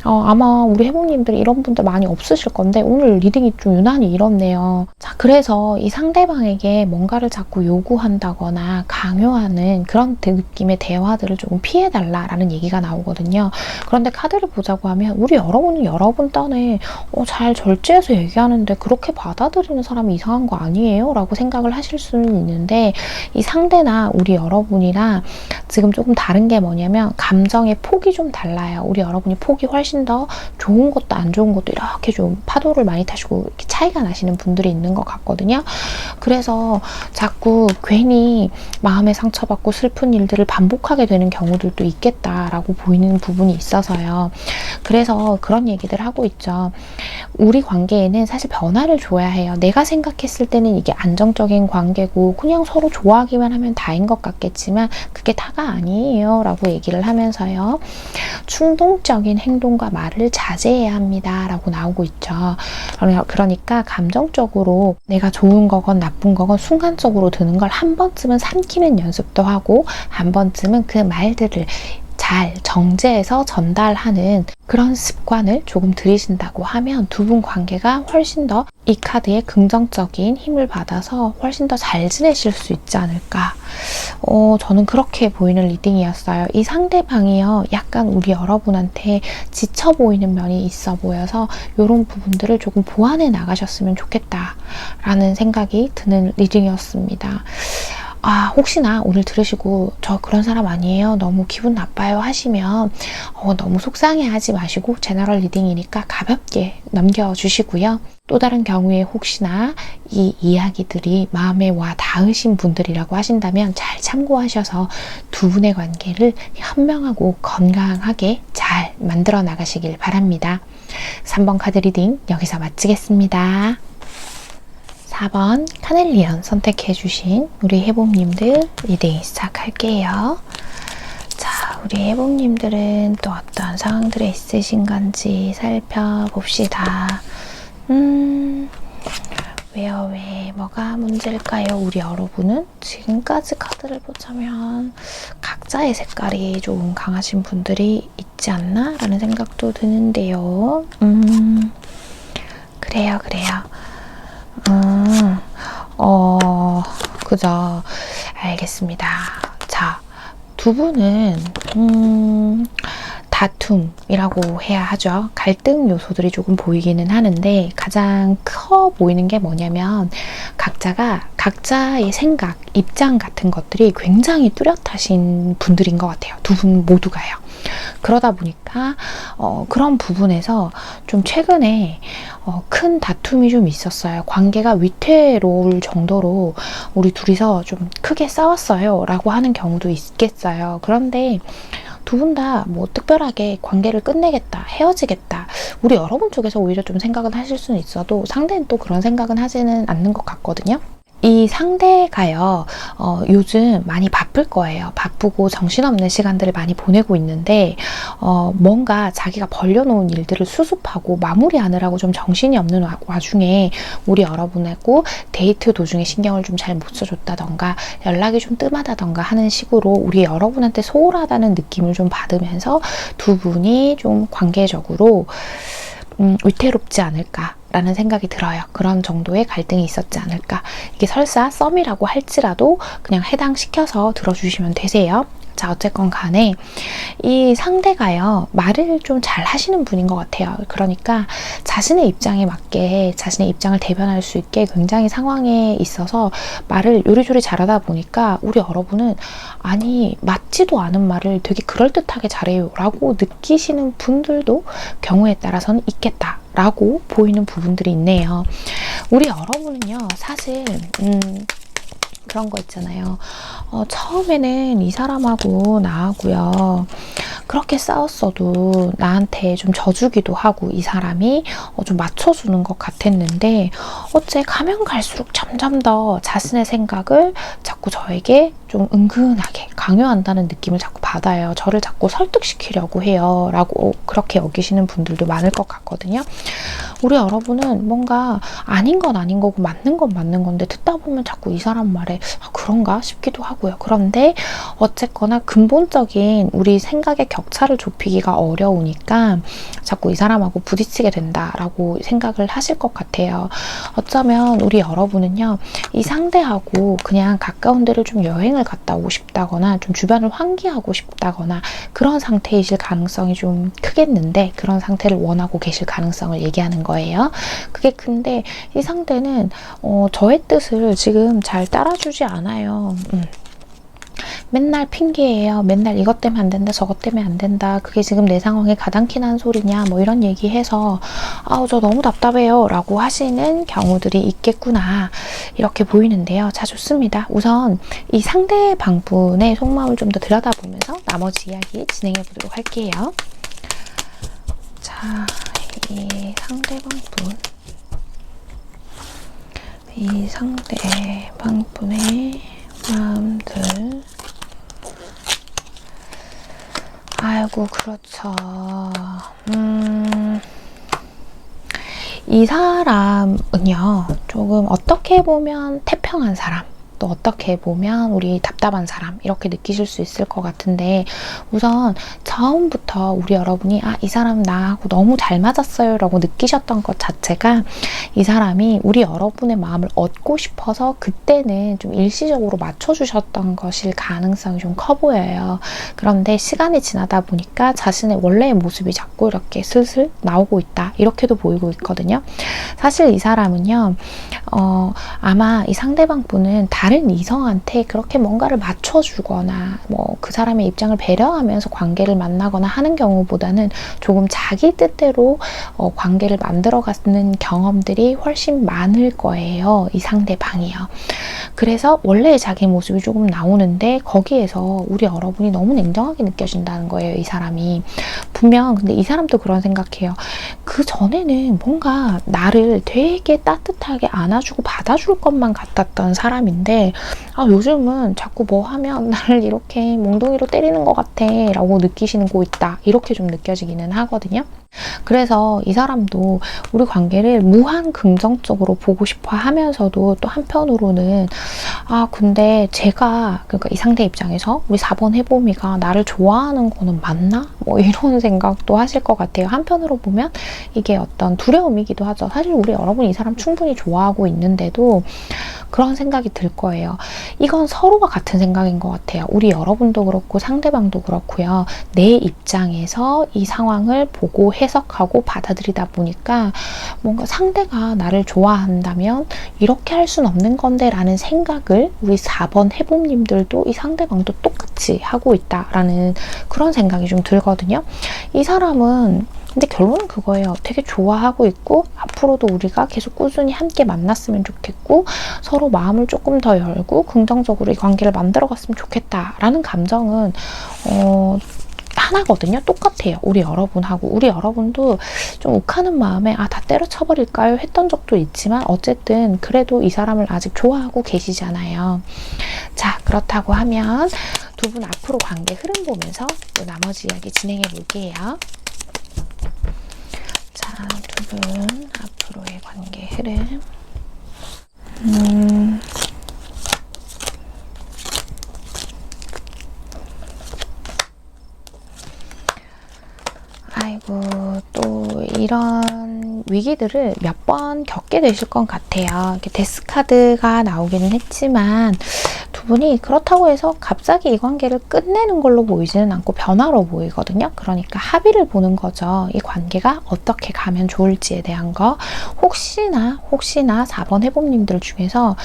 아마 우리 해봉님들이 이런 분들 많이 없으실 건데 오늘 리딩이 좀 유난히 이렇네요. 자, 그래서 이 상대방에게 뭔가를 자꾸 요구한다거나 강요하는 그런 느낌의 대화들을 조금 피해달라라는 얘기가 나오거든요. 그런데 카드를 보자고 하면 우리 여러분은 여러분 딴에 잘 절제해서 얘기하는데 그렇게 받아들이는 사람이 이상한 거 아니에요? 라고 생각을 하실 수는 있는데 이 상대나 우리 여러분이랑 지금 조금 다른 게 뭐냐면 감정의 폭이 좀 달라요. 우리 여러분이 폭이 훨씬 더 좋은 것도 안 좋은 것도 이렇게 좀 파도를 많이 타시고 이렇게 차이가 나시는 분들이 있는 것 같거든요. 그래서 자꾸 괜히 마음에 상처받고 슬픈 일들을 반복하게 되는 경우들도 있겠다라고 보이는 부분이 있어서요. 그래서 그런 얘기들 하고 있죠. 우리 관계에는 사실 변화를 줘야 해요. 내가 생각했을 때는 이게 안정적인 관계고 그냥 서로 좋아하기만 하면 다인 것 같겠지만 그게 다가 아니에요 라고 얘기를 하면서요. 충동적인 행동과 말을 자제해야 합니다 라고 나오고 있죠. 그러니까 감정적으로 내가 좋은 거건 나쁜 거건 순간적으로 드는 걸 한 번쯤은 삼키는 연습도 하고 한 번쯤은 그 말들을 잘 정제해서 전달하는 그런 습관을 조금 들이신다고 하면 두 분 관계가 훨씬 더 이 카드의 긍정적인 힘을 받아서 훨씬 더 잘 지내실 수 있지 않을까. 저는 그렇게 보이는 리딩이었어요. 이 상대방이요, 약간 우리 여러분한테 지쳐 보이는 면이 있어 보여서 이런 부분들을 조금 보완해 나가셨으면 좋겠다라는 생각이 드는 리딩이었습니다. 혹시나 오늘 들으시고 저 그런 사람 아니에요, 너무 기분 나빠요 하시면 너무 속상해하지 마시고 제너럴 리딩이니까 가볍게 넘겨주시고요. 또 다른 경우에 혹시나 이 이야기들이 마음에 와 닿으신 분들이라고 하신다면 잘 참고하셔서 두 분의 관계를 현명하고 건강하게 잘 만들어 나가시길 바랍니다. 3번 카드 리딩 여기서 마치겠습니다. 4번 카넬리언 선택해주신 우리 해봄님들 리딩 시작할게요. 자, 우리 해봄님들은 또 어떤 상황들에 있으신 건지 살펴봅시다. 왜요? 왜? 뭐가 문제일까요? 우리 여러분은 지금까지 카드를 보자면 각자의 색깔이 조금 강하신 분들이 있지 않나? 라는 생각도 드는데요. 그래요. 그죠. 알겠습니다. 자, 두 분은, 다툼이라고 해야 하죠. 갈등 요소들이 조금 보이기는 하는데 가장 커 보이는 게 뭐냐면 각자가 각자의 생각, 입장 같은 것들이 굉장히 뚜렷하신 분들인 것 같아요. 두 분 모두가요. 그러다 보니까 그런 부분에서 좀 최근에 큰 다툼이 좀 있었어요. 관계가 위태로울 정도로 우리 둘이서 좀 크게 싸웠어요 라고 하는 경우도 있겠어요. 그런데 두 분 다 뭐 특별하게 관계를 끝내겠다, 헤어지겠다, 우리 여러분 쪽에서 오히려 좀 생각은 하실 수는 있어도 상대는 또 그런 생각은 하지는 않는 것 같거든요. 이 상대가요, 요즘 많이 바쁠 거예요. 바쁘고 정신없는 시간들을 많이 보내고 있는데 뭔가 자기가 벌려놓은 일들을 수습하고 마무리하느라고 좀 정신이 없는 와중에 우리 여러분하고 데이트 도중에 신경을 좀 잘 못 써줬다던가 연락이 좀 뜸하다던가 하는 식으로 우리 여러분한테 소홀하다는 느낌을 좀 받으면서 두 분이 좀 관계적으로 위태롭지 않을까 라는 생각이 들어요. 그런 정도의 갈등이 있었지 않을까. 이게 설사 썸이라고 할지라도 그냥 해당시켜서 들어주시면 되세요. 자, 어쨌건 간에 이 상대가요, 말을 좀 잘 하시는 분인 것 같아요. 그러니까 자신의 입장에 맞게 자신의 입장을 대변할 수 있게 굉장히 상황에 있어서 말을 요리조리 잘하다 보니까 우리 여러분은 아니 맞지도 않은 말을 되게 그럴듯하게 잘해요 라고 느끼시는 분들도 경우에 따라서는 있겠다 라고 보이는 부분들이 있네요. 우리 여러분은요, 사실 그런 거 있잖아요. 처음에는 이 사람하고 나하고요, 그렇게 싸웠어도 나한테 좀 져주기도 하고 이 사람이 좀 맞춰주는 것 같았는데, 어째 가면 갈수록 점점 더 자신의 생각을 자꾸 저에게 좀 은근하게 강요한다는 느낌을 자꾸 받아요. 저를 자꾸 설득시키려고 해요. 라고 그렇게 여기시는 분들도 많을 것 같거든요. 우리 여러분은 뭔가 아닌 건 아닌 거고 맞는 건 맞는 건데, 듣다 보면 자꾸 이 사람 말에 그런가 싶기도 하고요. 그런데 어쨌거나 근본적인 우리 생각의 격차를 좁히기가 어려우니까 자꾸 이 사람하고 부딪히게 된다라고 생각을 하실 것 같아요. 어쩌면 우리 여러분은요, 이 상대하고 그냥 가까운 데를 좀 여행을 갔다 오고 싶다거나 좀 주변을 환기하고 싶다거나 그런 상태이실 가능성이 좀 크겠는데, 그런 상태를 원하고 계실 가능성을 얘기하는 거예요. 그게 근데 이 상대는 저의 뜻을 지금 잘 따라주지 않아요. 맨날 핑계예요. 맨날 이것 때문에 안 된다, 저것 때문에 안 된다. 그게 지금 내 상황에 가당키 난 소리냐, 뭐 이런 얘기해서 저 너무 답답해요 라고 하시는 경우들이 있겠구나, 이렇게 보이는데요. 자, 좋습니다. 우선 이 상대방분의 속마음을 좀 더 들여다보면서 나머지 이야기 진행해 보도록 할게요. 자, 이 상대방분, 이 상대방분의 마음들. 아이고, 그렇죠. 이 사람은요, 조금 어떻게 보면 태평한 사람, 또 어떻게 보면 우리 답답한 사람, 이렇게 느끼실 수 있을 것 같은데, 우선 처음부터 우리 여러분이 이 사람 나하고 너무 잘 맞았어요 라고 느끼셨던 것 자체가, 이 사람이 우리 여러분의 마음을 얻고 싶어서 그때는 좀 일시적으로 맞춰주셨던 것일 가능성이 좀 커 보여요. 그런데 시간이 지나다 보니까 자신의 원래의 모습이 자꾸 이렇게 슬슬 나오고 있다, 이렇게도 보이고 있거든요. 사실 이 사람은요, 아마 이 상대방 분은 다른 이성한테 그렇게 뭔가를 맞춰주거나 뭐 그 사람의 입장을 배려하면서 관계를 만나거나 하는 경우보다는 조금 자기 뜻대로 관계를 만들어가는 경험들이 훨씬 많을 거예요. 이 상대방이요. 그래서 원래의 자기 모습이 조금 나오는데, 거기에서 우리 여러분이 너무 냉정하게 느껴진다는 거예요. 이 사람이. 분명 근데 이 사람도 그런 생각해요. 그 전에는 뭔가 나를 되게 따뜻하게 안아주고 받아줄 것만 같았던 사람인데, 요즘은 자꾸 뭐 하면 나를 이렇게 몽둥이로 때리는 것 같아 라고 느끼시는 거 있다, 이렇게 좀 느껴지기는 하거든요. 그래서 이 사람도 우리 관계를 무한 긍정적으로 보고 싶어 하면서도, 또 한편으로는 근데 제가, 그러니까 이 상대 입장에서 우리 4번 해봄이가 나를 좋아하는 거는 맞나? 뭐 이런 생각도 하실 것 같아요. 한편으로 보면 이게 어떤 두려움이기도 하죠. 사실 우리 여러분이 이 사람 충분히 좋아하고 있는데도 그런 생각이 들 거예요. 이건 서로가 같은 생각인 것 같아요. 우리 여러분도 그렇고 상대방도 그렇고요. 내 입장에서 이 상황을 보고 해석하고 받아들이다 보니까 뭔가 상대가 나를 좋아한다면 이렇게 할 순 없는 건데 라는 생각을 우리 4번 해봄님들도 이 상대방도 똑같이 하고 있다라는 그런 생각이 좀 들거든요. 이 사람은 근데 결론은 그거예요. 되게 좋아하고 있고 앞으로도 우리가 계속 꾸준히 함께 만났으면 좋겠고 서로 마음을 조금 더 열고 긍정적으로 이 관계를 만들어갔으면 좋겠다라는 감정은 하나거든요. 똑같아요. 우리 여러분하고. 우리 여러분도 좀 욱하는 마음에 다 때려쳐버릴까요? 했던 적도 있지만 어쨌든 그래도 이 사람을 아직 좋아하고 계시잖아요. 자, 그렇다고 하면 두 분 앞으로 관계 흐름 보면서 또 나머지 이야기 진행해 볼게요. 자, 두 분 앞으로의 관계 흐름. 아이고, 또 이런 위기들을 몇 번 겪게 되실 것 같아요. 이렇게 데스카드가 나오기는 했지만 두 그분이 그렇다고 해서 갑자기 이 관계를 끝내는 걸로 보이지는 않고 변화로 보이거든요. 그러니까 합의를 보는 거죠. 이 관계가 어떻게 가면 좋을지에 대한 거. 혹시나 4번 해봄님들 중에서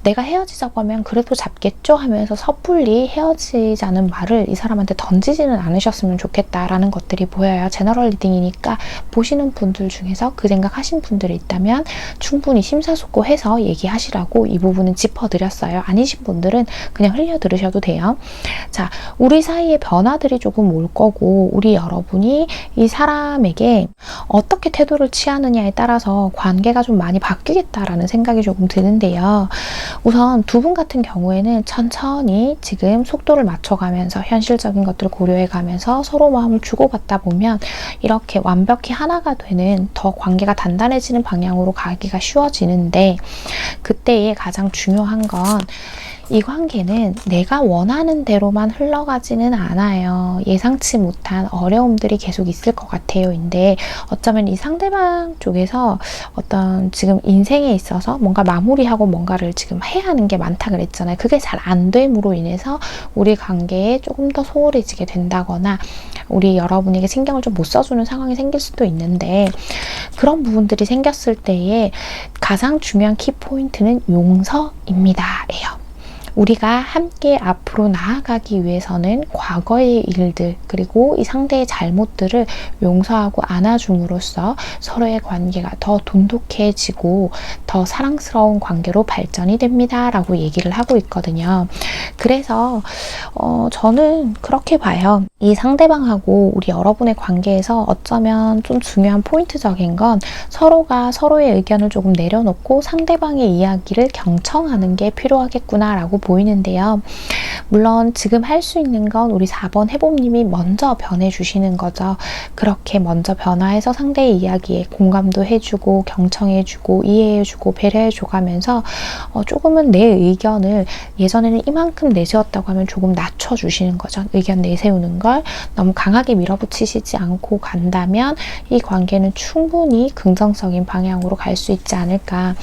내가 헤어지자고 하면 그래도 잡겠죠 하면서 섣불리 헤어지자는 말을 이 사람한테 던지지는 않으셨으면 좋겠다라는 것들이 보여요. 제너럴 리딩이니까 보시는 분들 중에서 그 생각 하신 분들이 있다면 충분히 심사숙고해서 얘기하시라고 이 부분은 짚어드렸어요. 아니신 분들은 그냥 흘려 들으셔도 돼요. 자, 우리 사이에 변화들이 조금 올 거고 우리 여러분이 이 사람에게 어떻게 태도를 취하느냐에 따라서 관계가 좀 많이 바뀌겠다라는 생각이 조금 드는데요. 우선 두 분 같은 경우에는 천천히 지금 속도를 맞춰가면서 현실적인 것들을 고려해가면서 서로 마음을 주고받다 보면 이렇게 완벽히 하나가 되는 더 관계가 단단해지는 방향으로 가기가 쉬워지는데 그때의 가장 중요한 건 이 관계는 내가 원하는 대로만 흘러가지는 않아요. 예상치 못한 어려움들이 계속 있을 것 같아요. 인데 어쩌면 이 상대방 쪽에서 어떤 지금 인생에 있어서 뭔가 마무리하고 뭔가를 지금 해야 하는 게 많다 그랬잖아요. 그게 잘 안 됨으로 인해서 우리 관계에 조금 더 소홀해지게 된다거나 우리 여러분에게 신경을 좀 못 써주는 상황이 생길 수도 있는데 그런 부분들이 생겼을 때에 가장 중요한 키포인트는 용서입니다. 우리가 함께 앞으로 나아가기 위해서는 과거의 일들 그리고 이 상대의 잘못들을 용서하고 안아줌으로써 서로의 관계가 더 돈독해지고 더 사랑스러운 관계로 발전이 됩니다 라고 얘기를 하고 있거든요. 그래서 저는 그렇게 봐요. 이 상대방하고 우리 여러분의 관계에서 어쩌면 좀 중요한 포인트적인 건 서로가 서로의 의견을 조금 내려놓고 상대방의 이야기를 경청하는 게 필요하겠구나 라고 보이는데요. 물론 지금 할 수 있는 건 우리 4번 해봄님이 먼저 변해주시는 거죠. 그렇게 먼저 변화해서 상대의 이야기에 공감도 해주고 경청해주고 이해해주고 배려해줘가면서 조금은 내 의견을 예전에는 이만큼 내세웠다고 하면 조금 낮춰주시는 거죠. 의견 내세우는 걸 너무 강하게 밀어붙이시지 않고 간다면 이 관계는 충분히 긍정적인 방향으로 갈 수 있지 않을까.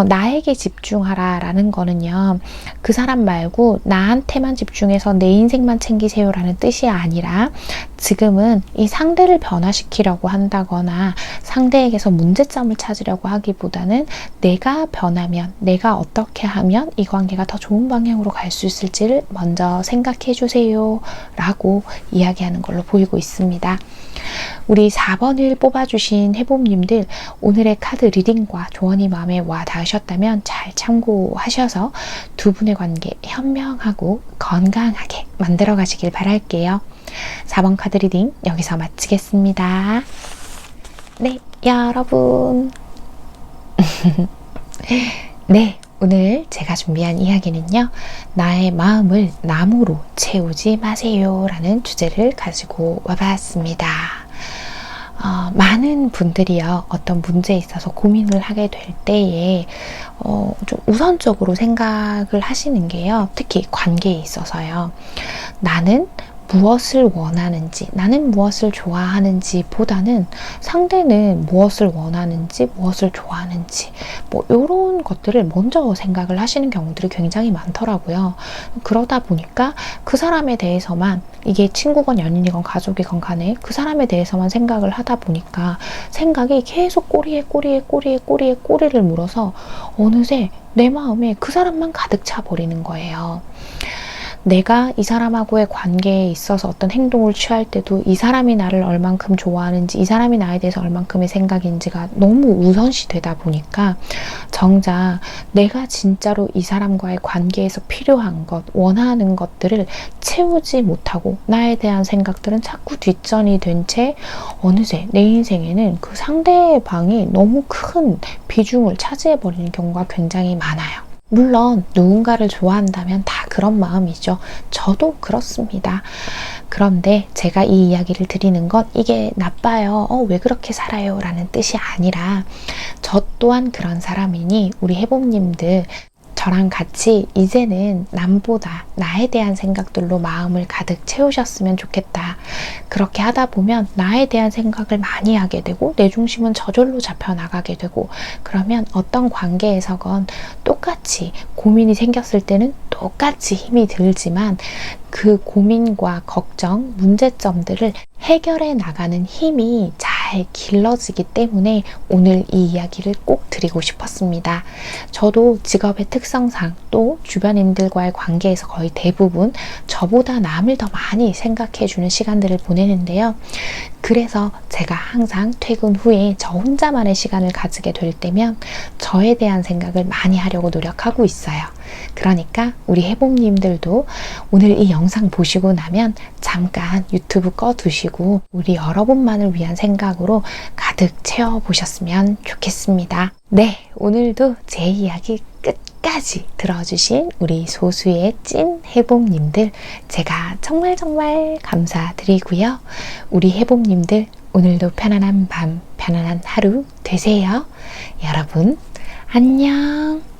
나에게 집중하라 라는 거는요. 그 사람 말고 나한테만 집중해서 내 인생만 챙기세요 라는 뜻이 아니라 지금은 이 상대를 변화시키려고 한다거나 상대에게서 문제점을 찾으려고 하기보다는 내가 변하면 내가 어떻게 하면 이 관계가 더 좋은 방향으로 갈 수 있을지를 먼저 생각해 주세요 라고 이야기하는 걸로 보이고 있습니다. 우리 4번을 뽑아주신 해봄님들 오늘의 카드 리딩과 조언이 마음에 와 닿으셨다면 잘 참고하셔서 두 분의 관계 현명하고 건강하게 만들어 가시길 바랄게요. 4번 카드 리딩 여기서 마치겠습니다. 네, 여러분. 네, 오늘 제가 준비한 이야기는요. 나의 마음을 나무로 채우지 마세요 라는 주제를 가지고 와봤습니다. 많은 분들이요. 어떤 문제에 있어서 고민을 하게 될 때에 좀 우선적으로 생각을 하시는 게요. 특히 관계에 있어서요. 나는 무엇을 원하는지, 나는 무엇을 좋아하는지 보다는 상대는 무엇을 원하는지, 무엇을 좋아하는지 뭐 이런 것들을 먼저 생각을 하시는 경우들이 굉장히 많더라고요. 그러다 보니까 그 사람에 대해서만 이게 친구건 연인이건 가족이건 간에 그 사람에 대해서만 생각을 하다 보니까 생각이 계속 꼬리를 물어서 어느새 내 마음에 그 사람만 가득 차 버리는 거예요. 내가 이 사람하고의 관계에 있어서 어떤 행동을 취할 때도 이 사람이 나를 얼만큼 좋아하는지 이 사람이 나에 대해서 얼만큼의 생각인지가 너무 우선시 되다 보니까 정작 내가 진짜로 이 사람과의 관계에서 필요한 것, 원하는 것들을 채우지 못하고 나에 대한 생각들은 자꾸 뒷전이 된 채 어느새 내 인생에는 그 상대방이 너무 큰 비중을 차지해버리는 경우가 굉장히 많아요. 물론 누군가를 좋아한다면 다 그런 마음이죠. 저도 그렇습니다. 그런데 제가 이 이야기를 드리는 건 이게 나빠요. 왜 그렇게 살아요? 라는 뜻이 아니라 저 또한 그런 사람이니 우리 해봄님들 저랑 같이 이제는 남보다 나에 대한 생각들로 마음을 가득 채우셨으면 좋겠다. 그렇게 하다 보면 나에 대한 생각을 많이 하게 되고 내 중심은 저절로 잡혀나가게 되고, 그러면 어떤 관계에서건 똑같이 고민이 생겼을 때는 똑같이 힘이 들지만 그 고민과 걱정, 문제점들을 해결해 나가는 힘이 잘 길러지기 때문에 오늘 이 이야기를 꼭 드리고 싶었습니다. 저도 직업의 특성상 또 주변인들과의 관계에서 거의 대부분 저보다 남을 더 많이 생각해 주는 시간들을 보내는데요. 그래서 제가 항상 퇴근 후에 저 혼자만의 시간을 가지게 될 때면 저에 대한 생각을 많이 하려고 노력하고 있어요. 그러니까 우리 해봄님들도 오늘 이 영상 보시고 나면 잠깐 유튜브 꺼두시고 우리 여러분만을 위한 생각으로 가득 채워보셨으면 좋겠습니다. 네, 오늘도 제 이야기 끝까지 들어주신 우리 소수의 찐 해봄님들 제가 정말 감사드리고요. 우리 해봄님들 오늘도 편안한 밤, 편안한 하루 되세요. 여러분 안녕.